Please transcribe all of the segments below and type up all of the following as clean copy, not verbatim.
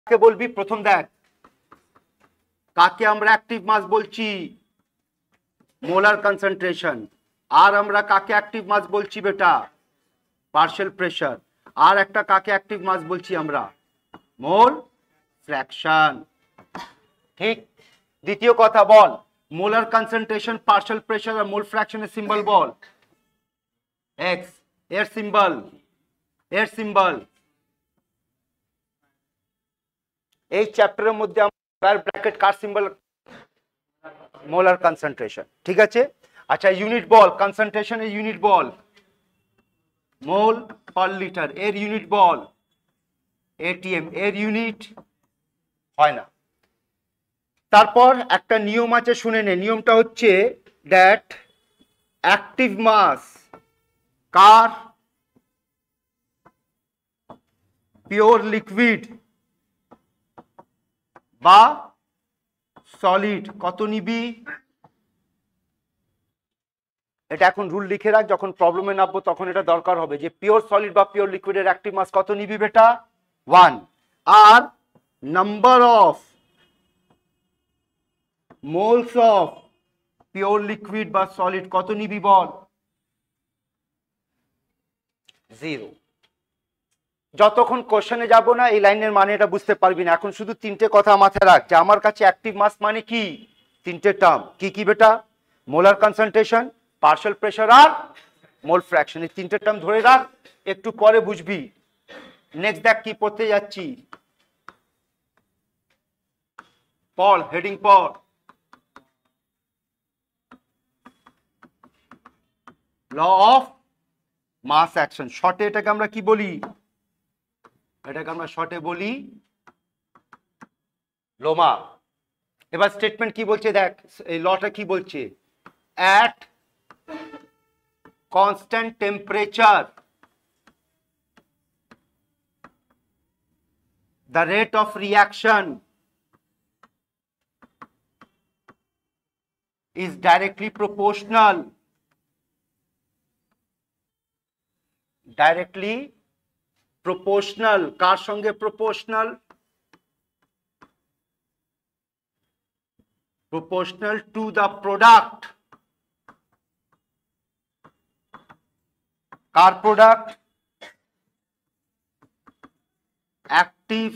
কাকে বলবি প্রথম দেখ, কাকে আমরা অ্যাক্টিভ মাস বলছি? Molar concentration. আর আমরা কাকে অ্যাক্টিভ মাস বলছি বেটা? Partial pressure. আর একটা কাকে অ্যাক্টিভ মাস বলছি আমরা? মোল ফ্র্যাকশন। ঠিক। দ্বিতীয় কথা বল, মোলার কনসেন্ট্রেশন, পার্শিয়াল প্রেশার আর মোল ফ্র্যাকশনের সিম্বল বল। এক্স। এর সিম্বল, এর সিম্বল এই চ্যাপ্টারের মধ্যে আমরা ব্র্যাকেট কার সিম্বল? Molar concentration. ঠিক আছে। আচ্ছা ইউনিট বল, কনসেন্ট্রেশনের ইউনিট বল। Mole per litre. এর ইউনিট বল এটিএম। এর ইউনিট হয় না। তারপর একটা নিয়ম আছে, শুনে নে। নিয়মটা হচ্ছে দ্যাট অ্যাক্টিভ মাস কার পিওর লিকুইড বা সলিড কত নিবি? এটা এখন রুল লিখে রাখ, যখন প্রবলেমে নামবো তখন এটা দরকার হবে যে পিওর সলিড বা পিওর লিকুইডের অ্যাক্টিভ মাস কত নিবি বেটা? 1। আর number of moles of pure liquid বা সলিড কত নিবি বল? 0। যতক্ষণ কোশ্চেনে যাব না এই লাইনের মানে এটা বুঝতে পারবি না। এখন শুধু তিনটে কথা মাথায় রাখ যে আমার কাছে অ্যাক্টিভ মাস মানে কি? তিনটে টার্ম। কি কি বেটা? মোলার কনসেন্ট্রেশন, পার্শিয়াল প্রেশার আর মোল ফ্র্যাকশন। এই তিনটে টার্ম ধরে রাখ, একটু পরে বুঝবি। নেক্সট দেখ কি পড়তে যাচ্ছি। পল, হেডিং পল। Law of mass action. শর্টে এটাকে আমরা কি বলি? এটাকে আমরা শর্টে বলি লোমা। এবার স্টেটমেন্ট কি বলছে দেখ, এই লটা কি বলছে? At constant temperature the rate of reaction is directly proportional কার সঙ্গে proportional? proportional to the product। কার প্রোডাক্ট? Active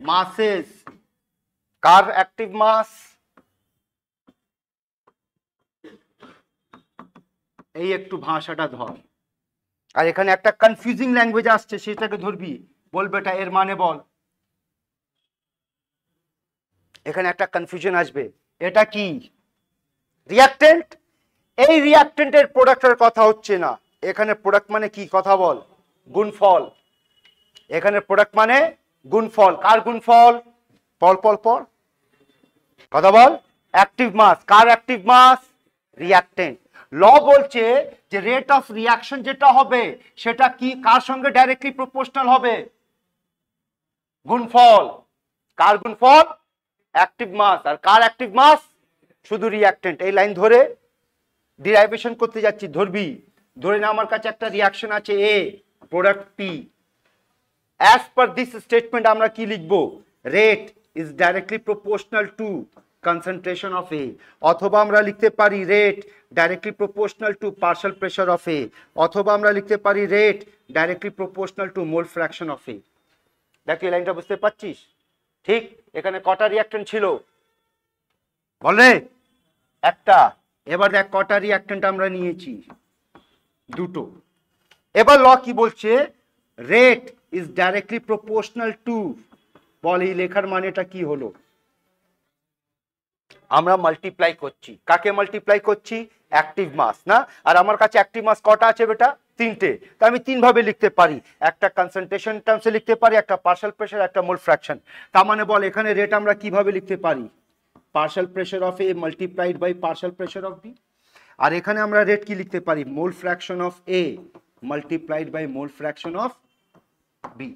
masses. কার অ্যাক্টিভ মাস? এই একটু ভাষাটা ধর। আর এখানে একটা কনফিউজিং ল্যাঙ্গুয়েজ আসছে, সেটাকে ধরবি। বল বেটা এর মানে বল। এখানে একটা কনফিউশন আসবে, এটা কি রিঅ্যাক্টেন্ট? এই রিঅ্যাক্টেন্টের প্রোডাক্টের কথা হচ্ছে না। এখানে প্রোডাক্ট মানে কি কথা বল? গুণফল। এখানে প্রোডাক্ট মানে গুণফল। কার গুণফল? পল পল পল কথা বল। Active mass. কার অ্যাক্টিভ মাস? রিঅ্যাক্টেন্ট। ল বলছে যে রেট অফ রিঅ্যাকশন যেটা হবে সেটা কি কার সঙ্গে ডাইরেক্টলি প্রপোর্শনাল হবে? গুণফল। কার গুণফল? Active mass. আর কার অ্যাক্টিভ মাস? শুধু রিঅ্যাক্টেন্ট। এই লাইন ধরে ডিরাইভেশন করতে যাচ্ছি, ধরবি। ধরে না আমার কাছে একটা রিঅ্যাকশন আছে A, product P. As per this statement আমরা কি লিখবো? Rate is directly proportional to concentration of A. অথবা আমরা লিখতে পারি rate directly proportional to partial pressure of A. অথবা আমরা লিখতে পারি rate directly proportional to mole fraction of A. দেখ এই লাইনটা বুঝতে পারছিস? ঠিক। এখানে কটা রিঅ্যাক্টেন্ট ছিল বলে? একটা। এবার দেখ কটা রিঅ্যাক্টেন্ট আমরা নিয়েছি? দুটো। এবার ল কি বলছে? Rate is directly proportional to. বল এই লেখার মানেটা কি হলো? আমরা মাল্টিপ্লাই করছি। কাকে মাল্টিপ্লাই করছি? অ্যাক্টিভ মাস না? আর আমার কাছে অ্যাক্টিভ মাস কটা আছে বেটা? তিনটে। তা আমি তিন ভাবে লিখতে পারি। একটা কনসেন্ট্রেশন টার্মসে লিখতে পারি, একটা পার্শিয়াল প্রেশার, একটা মোল ফ্র্যাকশন। তার মানে বল এখানে রেট আমরা কিভাবে লিখতে পারি? Partial pressure of A multiplied by partial pressure of B. আর এখানে আমরা রেট কি লিখতে পারি? Mole fraction of A multiplied by mole fraction of B.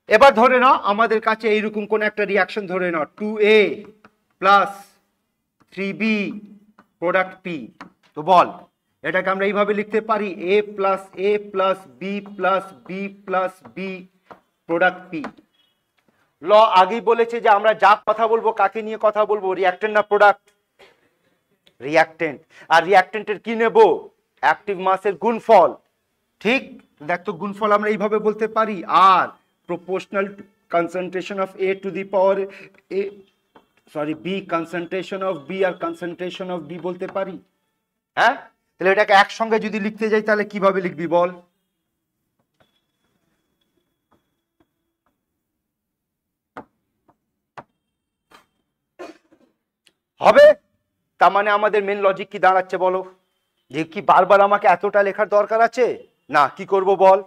এবার ধরে নাও আমাদের কাছে এইরকম কোন একটা রিঅ্যাকশন ধরে নাও 2a plus 3b product P. তো বল এটাকে আমরা এইভাবে লিখতে পারি a plus B plus B plus B product P. Law আগেই বলেছে যে আমরা যা কথা বলবো কাকে নিয়ে কথা বলবো, রিঅ্যাক্টেন্ট না প্রোডাক্ট? রিঅ্যাক্টেন্ট। আর রিঅ্যাক্টেন্টের কি নেব? অ্যাক্টিভ মাসের গুণফল। ঠিক, দেখ তো গুণফল আমরা এইভাবে বলতে পারি, r proportional concentration of A to the power A, sorry B concentration of B, আর কনসেন্ট্রেশন অফ বি বলতে পারি। হ্যাঁ, তাহলে এটাকে একসঙ্গে যদি লিখতে যাই তাহলে কিভাবে লিখবি বল? হবে? তার মানে আমাদের মেন লজিক কি দাঁড়াচ্ছে বলো? যে কি বারবার আমাকে এতটা লেখার দরকার আছে? না, কি করব বল?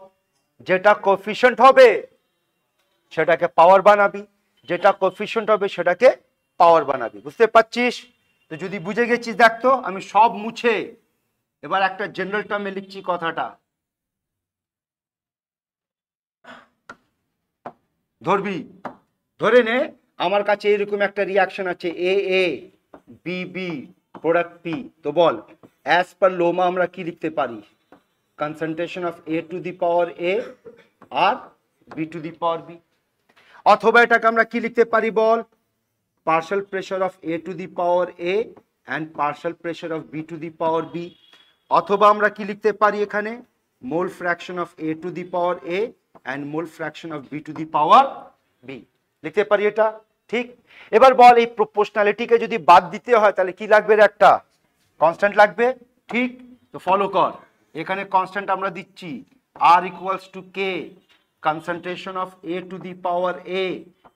যেটা কোএফিশিয়েন্ট হবে সেটাকে পাওয়ার বানাবি, যেটা কোএফিশিয়েন্ট হবে সেটাকে পাওয়ার বানাবি। বুঝতে পারছিস? তো যদি বুঝে গেছিস দেখ তো, আমি সব মুছে এবার একটা জেনারেল টার্মে লিখছি কথাটা। ধরবি, ধরে নে আমার কাছে এরকম একটা রিঅ্যাকশন আছে A A B B product P. তো বল অ্যাজ পার লোমা আমরা কি লিখতে পারি? Concentration of A to the power A আর B to the power B. অথবা এটাকে আমরা কি লিখতে পারি বল? Partial pressure of A to the power A and partial pressure of B to the power B. অথবা আমরা কি লিখতে পারি এখানে? Mole fraction of A to the power A and mole fraction of B to the power B লিখতে পারি এটা। ঠিক, এবার বল এই প্রপোর্শনালিটিকে যদি বাদ দিতে হয় তাহলে কি লাগবে? একটা কনস্ট্যান্ট লাগবে। ঠিক, তো ফলো কর, এখানে কনস্ট্যান্ট আমরা দিচ্ছি r equals to k concentration of A to the power A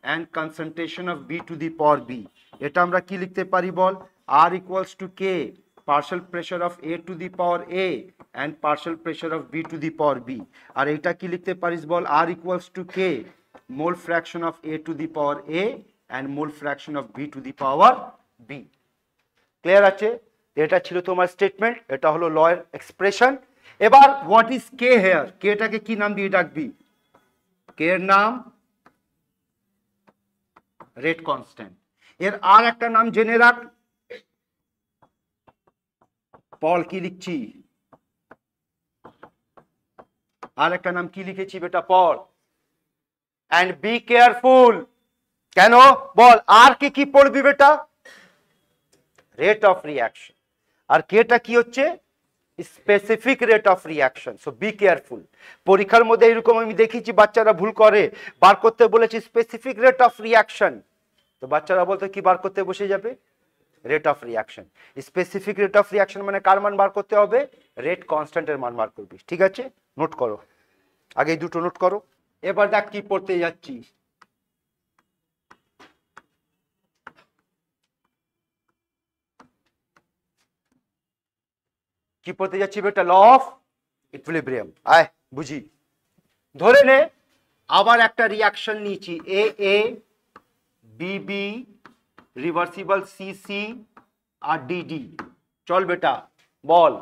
and concentration of B to the power B. এটা আমরা কি লিখতে পারি বল? R equals to k partial pressure of a to the power a and partial pressure of b to the power b। আর এটা কি লিখতে পারিস বল? r equals to k mole fraction of a to the power a and mole fraction of b to the power b। Clear আছে? এটা ছিল তোমার statement, এটা হলো ল এর এক্সপ্রেশন। এবার হোয়াট ইজ কে হেয়ার? কে টাকে কি নাম দিয়ে ডাকবি? কে এর নাম রেট কনস্ট্যান্ট। এর আর একটা নাম জেনে রাখ, পল কি লিখছি? আর একটা নাম কি লিখেছি বেটা? পল। And be careful. কেন বল? আর কি পড়বি বেটা? Rate of reaction. আর কেটা কি হচ্ছে? Specific rate of reaction. So be careful. পরীক্ষার মধ্যে এরকম আমি দেখেছি বাচ্চারা ভুল করে, বার করতে বলেছি স্পেসিফিক রেট অফ রিঅ্যাকশন, তো বাচ্চারা বলতে কি বার করতে বসে যাবে? Rate of reaction. Specific rate of reaction মানে কার মান বার করতে হবে? রেট কনস্ট্যান্টের মান বার করবি। ঠিক আছে, নোট করো, আগে এই দুটো নোট করো। এবার দেখ কি পড়তে যাচ্ছি। কি পড়তে যাচ্ছি বেটা? Law of equilibrium. আয় বুঝি। ধরে নে আবার একটা রিঅ্যাকশন নিয়েছি A A B B reversible C C আর ডি ডি। চল বেটা বল,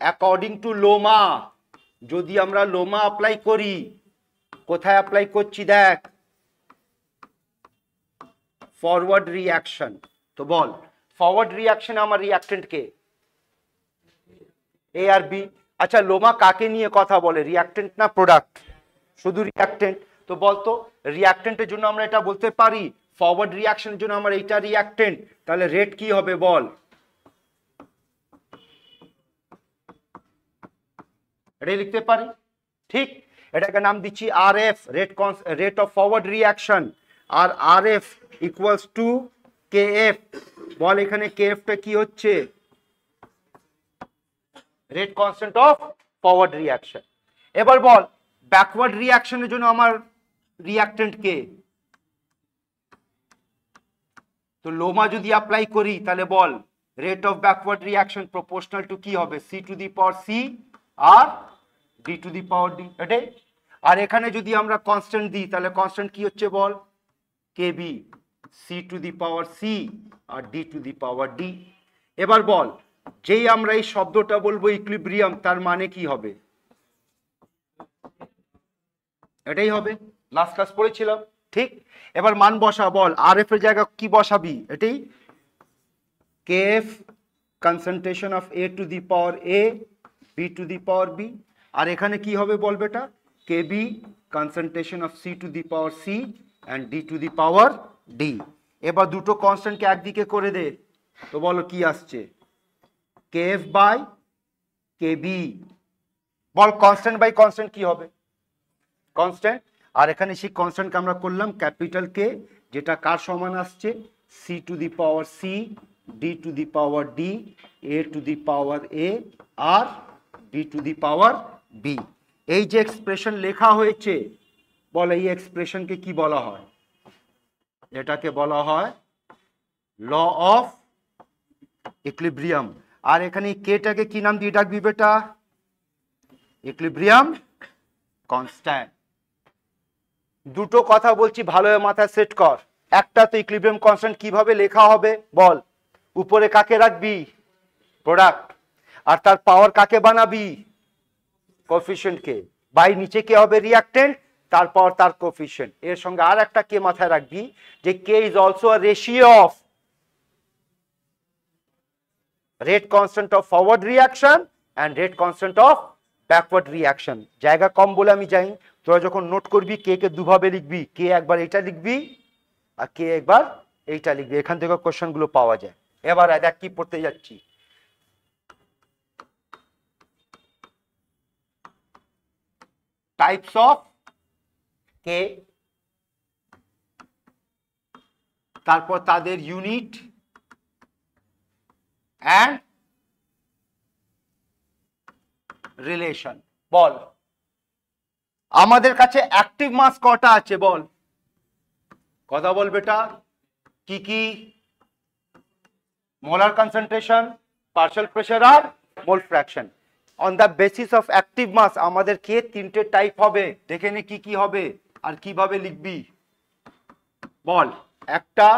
অ্যাকর্ডিং টু লোমা, যদি আমরা লোমা অ্যাপ্লাই করি, কোথায় অ্যাপ্লাই করছি দেখ? Forward reaction. তো বল ফরওয়ার্ড রিঅ্যাকশন আমার রিঅ্যাক্টেন্ট কে? এ আর বি। আচ্ছা লোমা কাকে নিয়ে কথা বলে? রিঅ্যাক্টেন্ট না প্রোডাক্ট? শুধু রিঅ্যাক্টেন্ট। তো বলতো রিঅ্যাক্টেন্টের জন্য আমরা এটা বলতে পারি, ফরওয়ার্ড রিঅ্যাকশনের জন্য আমার এইটা রিঅ্যাক্টেন্ট, তাহলে রেট কি হবে বল? এটাই লিখতে পারি। ঠিক, এটাকে নাম দিচ্ছি r f, rate of forward reaction. আর r f equals to k f. বল এখানে কে এফটা কি হচ্ছে? Rate constant of forward reaction. এবার বল ব্যাকওয়ার্ড রিঅ্যাকশনের জন্য আমার রিঅ্যাক্টেন্ট কে? তো লোমা যদি অ্যাপ্লাই করি তাহলে বল rate of backward reaction proportional to কি হবে? C to the power C আর D to the power D. এটাই। আর এখানে যদি আমরা কনস্ট্যান্ট দিই তাহলে কনস্ট্যান্ট কি হচ্ছে বল? K b C to the power C আর D to the power D. এবার বল যেই আমরা এই শব্দটা বলবো ইকুইলিব্রিয়াম, তার মানে কি হবে? এটাই হবে, লাস্ট ক্লাস পড়েছিলাম। ঠিক, এবার মান বসা। বল আর এফ এর জায়গা কি বসাবি? এটাই k f concentration of A to the power A B to the power B. আর এখানে কি হবে বল বেটা? K b concentration of C to the power C and D to the power D. এবার দুটো কনস্ট্যান্টকে একদিকে করে দে, তো বলো কি আসছে, কেএফ বাই কেবি। বল কনস্ট্যান্ট বাই কনস্ট্যান্ট কি হবে, কনস্ট্যান্ট। আর এখানে সেই কনস্ট্যান্টকে আমরা করলাম ক্যাপিটাল কে, যেটা কার সমান আসছে, C to the power C, D to the power D, A to the power A, আর B to the power B. এই যে এক্সপ্রেশন লেখা হয়েছে, বল এই এক্সপ্রেশনকে কি বলা হয়, এটাকে বলা হয় ল অফ ইকুইলিব্রিয়াম। আর এখানে কেটাকে কি নাম দিয়ে ডাকবি বেটা, ইকুইলিব্রিয়াম কনস্ট্যান্ট। দুটো কথা বলছি ভালোভাবে মাথায় সেট কর। একটা তো ইকুইলিব্রিয়াম কনস্ট্যান্ট কিভাবে লেখা হবে বল, উপরে কাকে রাখবি, প্রোডাক্ট, আর তার পাওয়ার কাকে বানাবি, কোএফিশিয়েন্ট কে, বাই নিচে কে হবে রিঅ্যাকট্যান্ট, তার পাওয়ার তার কোএফিশিয়েন্ট। এর সঙ্গে আর একটা কে মাথায় রাখবি, যে k is also a ratio of rate constant of forward reaction and rate constant of backward reaction. জায়গা কম বলে আমি যাই, তোরা যখন নোট করবি কে কে দুভাবে লিখবি, কে একবার এটা লিখবি আর কে একবার এইটা লিখবি, এখান থেকে কোশ্চেন গুলো পাওয়া যায়। এবার দেখ কি পড়তে যাচ্ছি, টাইপস অফ কে, তারপর তাদের ইউনিট অ্যান্ড রিলেশন। বল আমাদের কাছে অ্যাক্টিভ মাস কটা আছে বল, কথা বল বেটা, কি কি, মোলার কনসেন্ট্রেশন, পার্শিয়াল প্রেসার আর mole fraction. On the basis of active mass আমাদের কে তিনটে টাইপ হবে, দেখে নে কি কি হবে আর কিভাবে লিখবি বল। একটা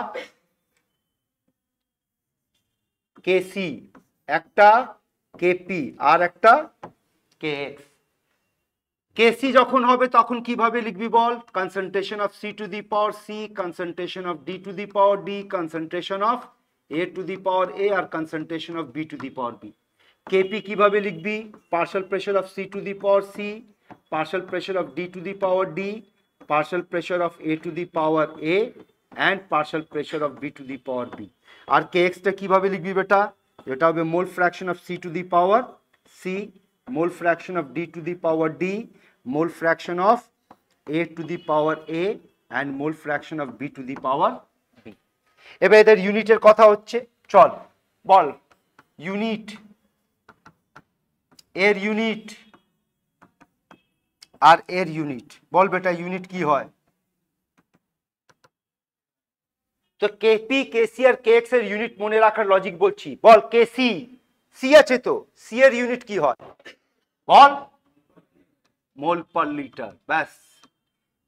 কেসি, একটা কেপি, আর একটা কেএক্স। কেসি যখন হবে তখন কিভাবে লিখবি বল, concentration of C to the power C, concentration of D to the power D, concentration of A to the power A, আর concentration of B to the power B. K p কিভাবে লিখবি, partial pressure of C to the power C, partial pressure of D to the power D, partial pressure of A to the power A, and partial pressure of B to the power B. আর কেএক্সটা কিভাবে লিখবি বেটা, এটা হবে mole fraction of C to the power C, mole fraction of D to the power D, mole fraction of A to the power A, and mole fraction of B to the power B. এবার এদের ইউনিটের কথা হচ্ছে, চল বল unit, এর unit আর এর unit, বল বেটা unit কি হয়। তো কেপি কেসি আর কেএক্স এর ইউনিট মনে রাখার লজিক বলছি, বল কেসি, সি আছে তো, সি এর ইউনিট কি হয় বল, মোল পার লিটার। ব্যাস,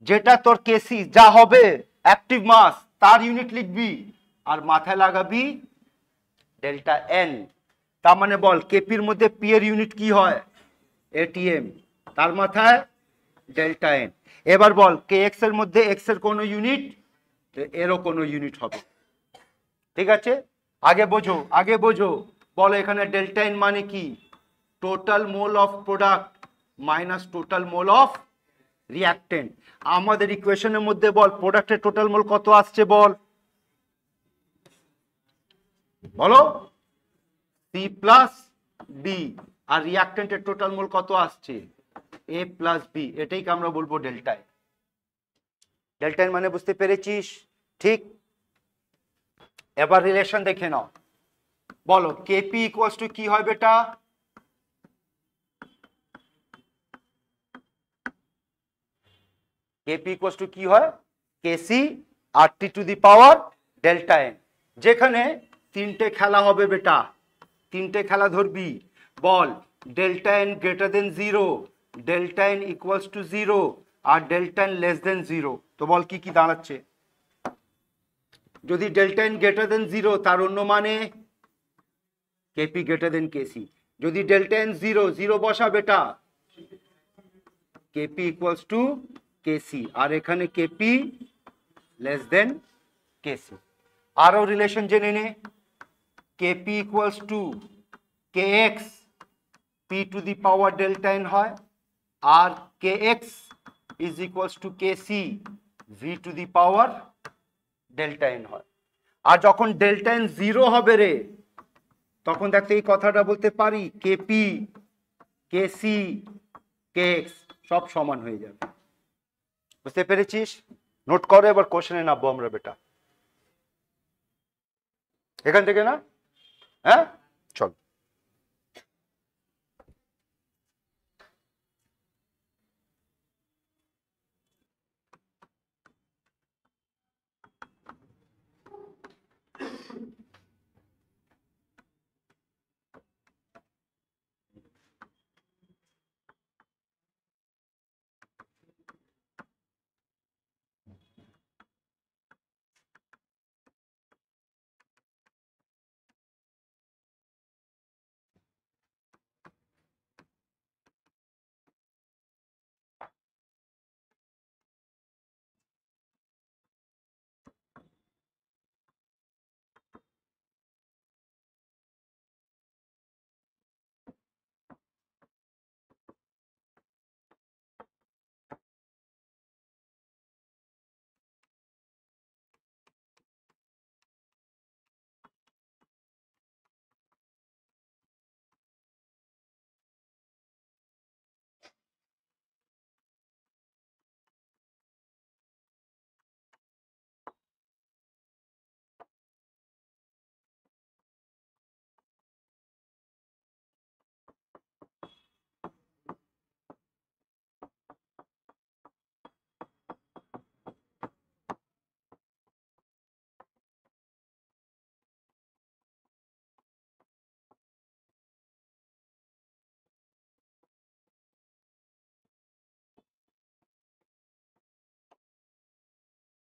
যেটা তোর কেসি যা হবে অ্যাক্টিভ মাস তার ইউনিট লিখবি আর মাথায় লাগাবি ডেল্টা এন। তার মানে বল কেপির মধ্যে পি এর ইউনিট কি হয়, এটিএম, তার মাথায় ডেল্টা এন। এবার বল কে এক্স এর মধ্যে এক্স এর কোনো ইউনিট, এরও কোনো ইউনিট হবে, ঠিক আছে। আগে বোঝো, আগে বোঝো, বলো এখানে ডেল্টা এন মানে কি, total mole of product minus total mole of reactant. আমাদের ইকুয়েশনের মধ্যে বল প্রোডাক্টের টোটাল মোল কত আসছে বল, বলো সি প্লাস বি, আর রিঅ্যাক্টেন্টের টোটাল মোল কত আসছে এ প্লাস বি, এটাই আমরা বলবো ডেল্টা এন। ডেল্টা এন মানে বুঝতে পেরেছিস, ঠিক। এবার রিলেশন দেখে নাও, বলো কেপি ইকুয়ালস টু কি হয় বেটা, কেপি ইকুয়ালস টু কি হয়, k c R T to the power delta n. যেখানে তিনটে খেলা হবে বেটা, তিনটে খেলা ধরবি, বল delta n greater than 0, delta n equals to 0, আর ডেল্টা এন লেস দেন 0। তো বল কি কি দাঁড়াচ্ছে, যদি ডেল্টা এন গ্রেটার দেন 0 তার অন্য মানে কেপি গ্রেটার দেন কেসি। যদি ডেল্টা এন 0, 0 বসা বেটা, কেপি ইকুয়ালস টু কেসি, আর এখানে কেপি লেস দেন কেসি। আরো রিলেশন জেনে নে, k p equals to k x p to the power delta n হয়, আর k x is equals to k c v to the power delta n হয়। আর যখন ডেল্টা এন 0 হবে রে, তখন দেখতে এই কথাটা বলতে পারি কেপি কেসি কেএক্স সব সমান হয়ে যাবে। বুঝতে পেরেছিস? নোট করো, এবার কোশ্চেনে নামবো আমরা বেটা, এখান থেকে না? হ্যাঁ চল।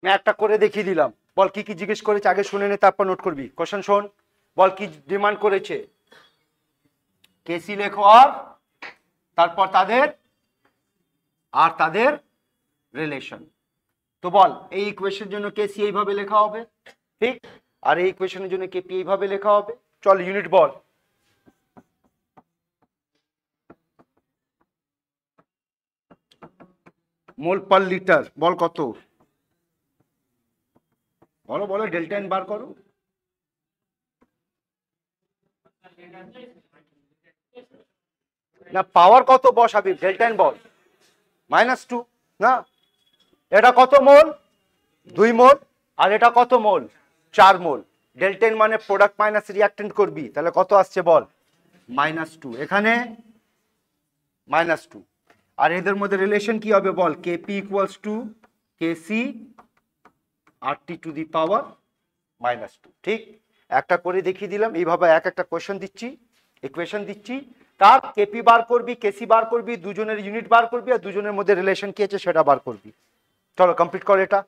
আমি একটা করে দেখিয়ে দিলাম, বল কি কি জিজ্ঞেস করেছে আগে শুনে নে, তারপর নোট করবি। কোশ্চেন শোন, বল কি ডিমান্ড করেছে। কেসি লেখো আর তারপর তাদের রিলেশন। তো বল এই ইকুয়েশনের জন্য কেসি এইভাবে লেখা হবে, ঠিক? আর এই ইকুয়েশনের জন্য কেপি এইভাবে লেখা হবে। চল ইউনিট বল। মোল পার লিটার বল কত? বলো বলো, ডেল্টা এন বার করো। না পাওয়ার কত বসাবি, ডেল্টা এন বল। -2 না, এটা কত মোল? 2 মোল। আর এটা কত মোল? 4 মোল। ডেল্টা এন মানে প্রোডাক্ট মাইনাস রিঅ্যাকট্যান্ট করবি, তাহলে কত আসছে বল? -2। এখানে -2। আর এদের মধ্যে রিলেশন কি হবে বল? K p equals to KC R T to the power -2। ঠিক, একটা করে দেখিয়ে দিলাম। এইভাবে এক একটা কোশ্চেন দিচ্ছি, ইকুয়েশন দিচ্ছি, তার কেপি বার করবি, কেসি বার করবি, দুজনের ইউনিট বার করবি, আর দুজনের মধ্যে রিলেশন কি আছে সেটা বার করবি। চলো কমপ্লিট কর এটা।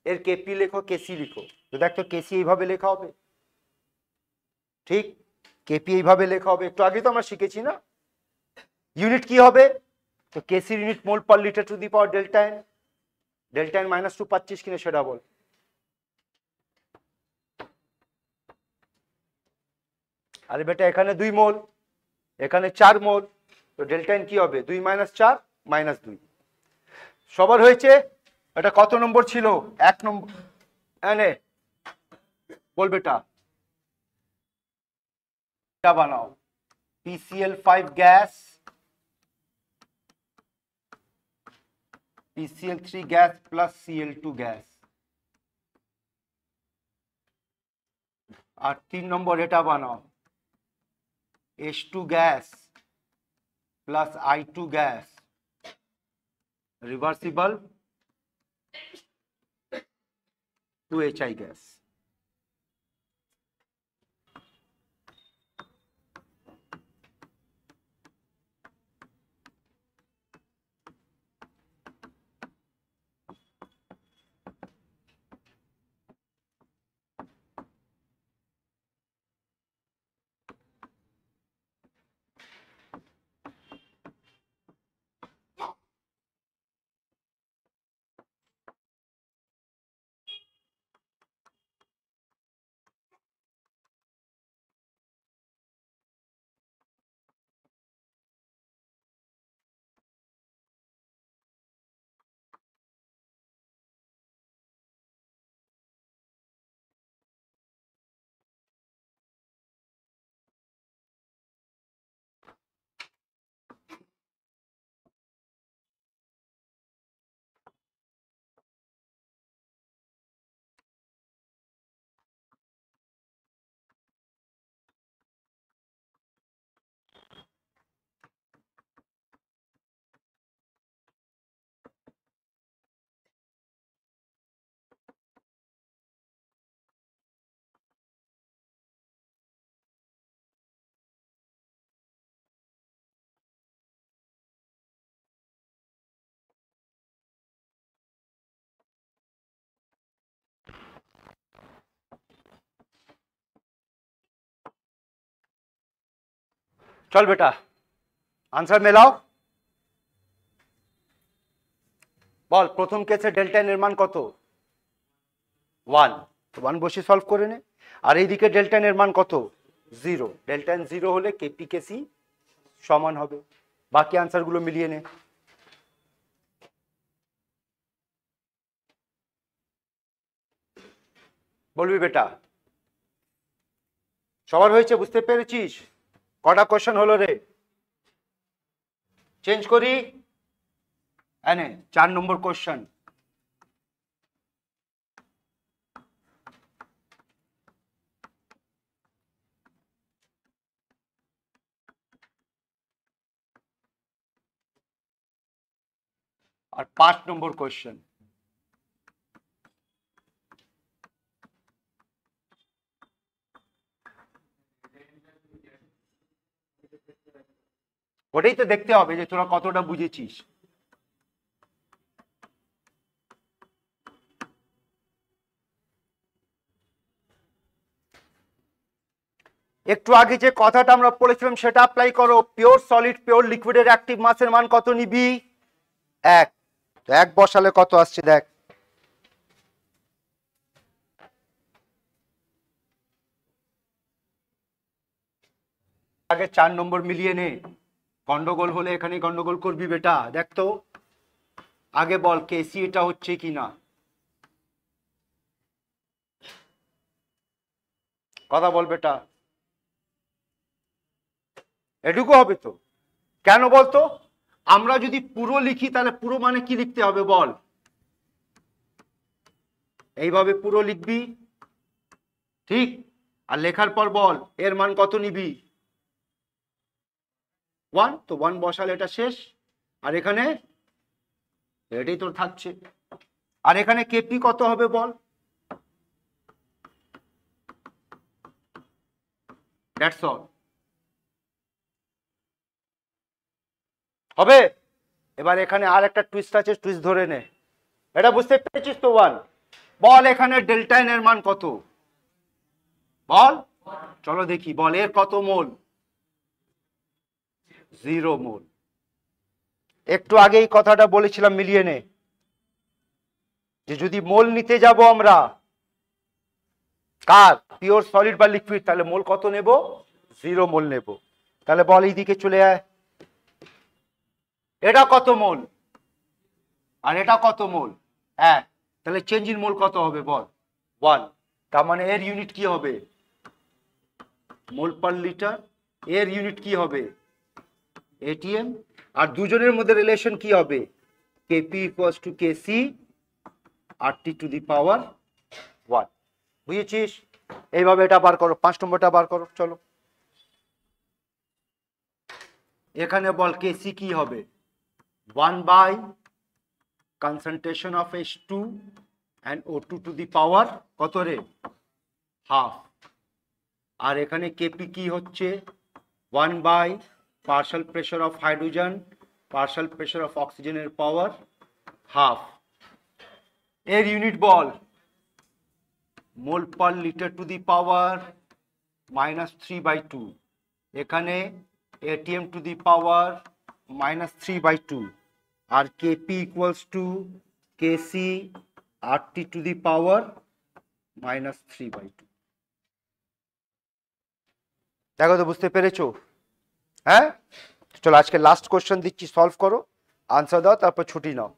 এর কেপি লেখো, কেসি লিখো। তো দেখ তো কেসি এইভাবে লেখা হবে, ঠিক? কেপি এইভাবে লেখা হবে, একটু আগে তো আমরা শিখেছি না। ইউনিট কি হবে? তো k c unit mole per litre to the power delta n. Delta n -2 পাচ্ছিস কিনা সেটা বল। আরে বেটা এখানে 2 মোল, এখানে 4 মোল, তো ডেল্টা এন কি হবে? 2 - 4 -2। সবার হয়েছে? এটা কত নম্বর ছিল? 1 নম্বর। এনে বল বেটা, এটা বানাও। PCl5 gas, PCl3 gas plus Cl2 gas. আর 3 নম্বর এটা বানাও, H2 gas plus I2 gas, reversible 2HI gas. চল বেটা আনসার মেলাও। বল প্রথম কেসে ডেল্টা এন এর মান কত? 1, তো 1 বসে সলভ করে নে। আর এইদিকে ডেল্টা এন এর মান কত? 0। ডেল্টা এন 0 হলে কেপি কেসি সমান হবে। বাকি আনসার গুলো মিলিয়ে নে। বলবি বেটা? সবার হয়েছে? বুঝতে পেরেছিস? কটা কোশ্চেন হলো রে? চেঞ্জ করি। এনে 4 নম্বর কোশ্চেন। আর 5 নম্বর কোশ্চেন। ওটাই তো দেখতে হবে যে তোরা কতটা বুঝেছিস। একটু আগে যে কথাটা আমরা পড়েছিলাম সেটা অ্যাপ্লাই করো। পিওর সলিড পিওর লিকুইডের অ্যাক্টিভ মাসের মান কত নিবি? 1। তো 1 বসালে কত আসছে দেখ। আগে 4 নম্বর মিলিয়ে নে। গন্ডগোল হলে এখানে গন্ডগোল করবি বেটা। দেখ তো আগে বল কেসি এটা হচ্ছে কিনা। কথা বল বেটা। এটুকু হবে তো? কেন বলতো? আমরা যদি পুরো লিখি তাহলে পুরো মানে কি লিখতে হবে বল? এইভাবে পুরো লিখবি, ঠিক? আর লেখার পর বল এর মান কত নিবি? 1। তো 1 বসালে এটা শেষ। আর এখানে এটাই তোর থাকছে। আর এখানে কেপি কত হবে বল? That's all. হবে? এবার এখানে আর একটা টুইস্ট আছে, টুইস্ট ধরে নে। এটা বুঝতে পেরেছিস তো? 1। বল এখানে ডেল্টা এন এর মান কত বল? চলো দেখি, বল এর কত মোল? 0 মোল। একটু আগে এই কথাটা বলেছিলাম, মিলিয়ে নে। যে যদি মোল নিতে যাব আমরা কার, পিওর সলিড বা লিকুইড, তাহলে মোল কত নেব? 0 মোল নেব। তাহলে বল এইদিকে চলে আয়। এটা কত মোল আর এটা কত মোল? 1। তাহলে চেঞ্জ ইন মোল কত হবে বল? 1। তার মানে এর ইউনিট কি হবে? Mole per litre. এর ইউনিট কি হবে? এটিএম। আর দুজনের মধ্যে রিলেশন কি হবে? K p equals to KC R T to the power 1। বুঝেছিস? এইভাবে এটা বার করো। 5 নম্বরটা বার করো। চলো এখানে বল কেসি কি হবে? 1 by concentration of H2 and O2 to the power কত রে? হাফ। আর এখানে কেপি কি হচ্ছে? 1 by partial pressure of hydrogen partial pressure of অক্সিজেনের পাওয়ার হাফ। এর ইউনিট বল? Mole per litre to the power -3/2। এখানে এটিএম টু দি পাওয়ার -3/2। আর K P equals to KC R T to the power -3/2। দেখো তো বুঝতে পেরেছো? হ্যাঁ, চলো আজকে লাস্ট কোশ্চেন দিচ্ছি, সলভ করো, আনসার দাও, তারপর ছুটি নাও।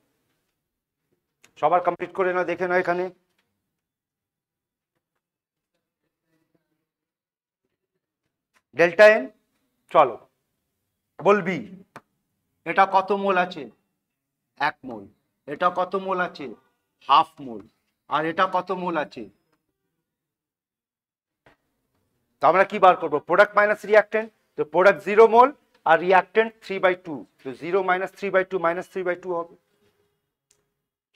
সবার কমপ্লিট করে নাও, দেখে নাও এখানে। ডেল্টা এন, চলো বলবি এটা কত মোল আছে? 1 মোল। এটা কত মোল আছে? হাফ মোল। আর এটা কত মোল আছে? তো আমরা কি বার করবো? Product minus reactant. তো প্রোডাক্ট 0 মোল আর রিয়াক্টেন্ট 3/2। তো 0 - 3/2 -3/2 হবে।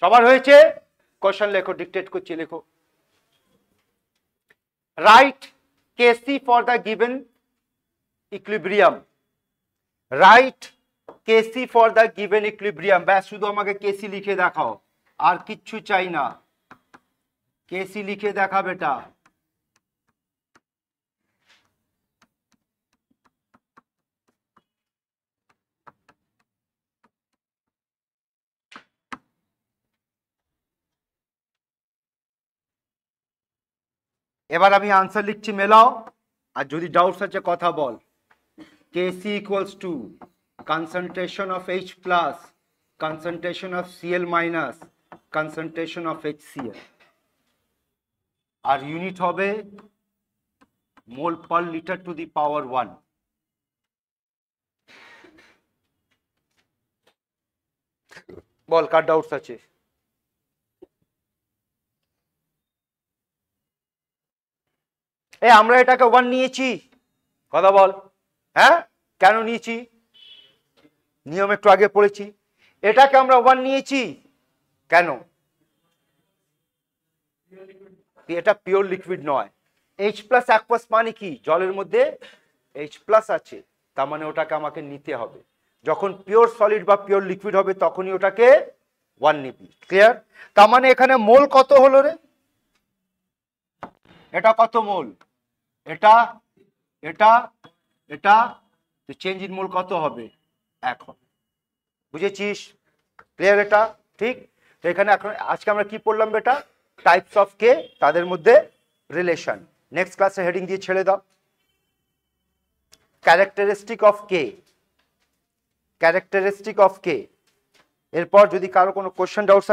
সবার হয়েছে? কোশ্চেন লেখো, ডিকটেট করছি, লেখো। Right KC for the given equilibrium. Right KC for the given equilibrium. ব্যাস, শুধু আমাকে কেসি লিখে দেখাও, আর কিচ্ছু চাই না। কেসি লিখে দেখা বেটা। এবার আমি আনসার লিখছি, মেলাও। আর যদি ডাউটস আছে কথা বল। Kc equals to concentration of H plus, concentration of Cl minus, concentration of HCl, আর ইউনিট হবে mole per litre to the power 1। বল কার ডাউটস আছে? আমরা এটাকে 1 নিয়েছি, কথা বল। হ্যাঁ, কেন নিয়েছি? নিয়ম একটু আগে পড়েছি। এটাকে আমরা 1 নিয়েছি কেন? এটা পিওর লিকুইড নয়। H প্লাস অ্যাকুয়াস মানে কি? জলের মধ্যে H প্লাস আছে, তার মানে ওটাকে আমাকে নিতে হবে। যখন পিওর সলিড বা পিওর লিকুইড হবে তখনই ওটাকে 1 নিবি। ক্লিয়ার? তার মানে এখানে মোল কত হলো রে? এটা কত মোল? এটা এটা এটা চেঞ্জ ইন মোল কত হবে? এখন বুঝেছিস? ক্লিয়ার? এটা ঠিক। তো এখানে এখন আজকে আমরা কি পড়লাম বেটা? টাইপস অফ কে, তাদের মধ্যে রিলেশন। নেক্সট ক্লাসে হেডিং দিয়ে ছেড়ে দাও, characteristic of k. Characteristic of k. এরপর যদি কারো কোনো কোশ্চেন ডাউটস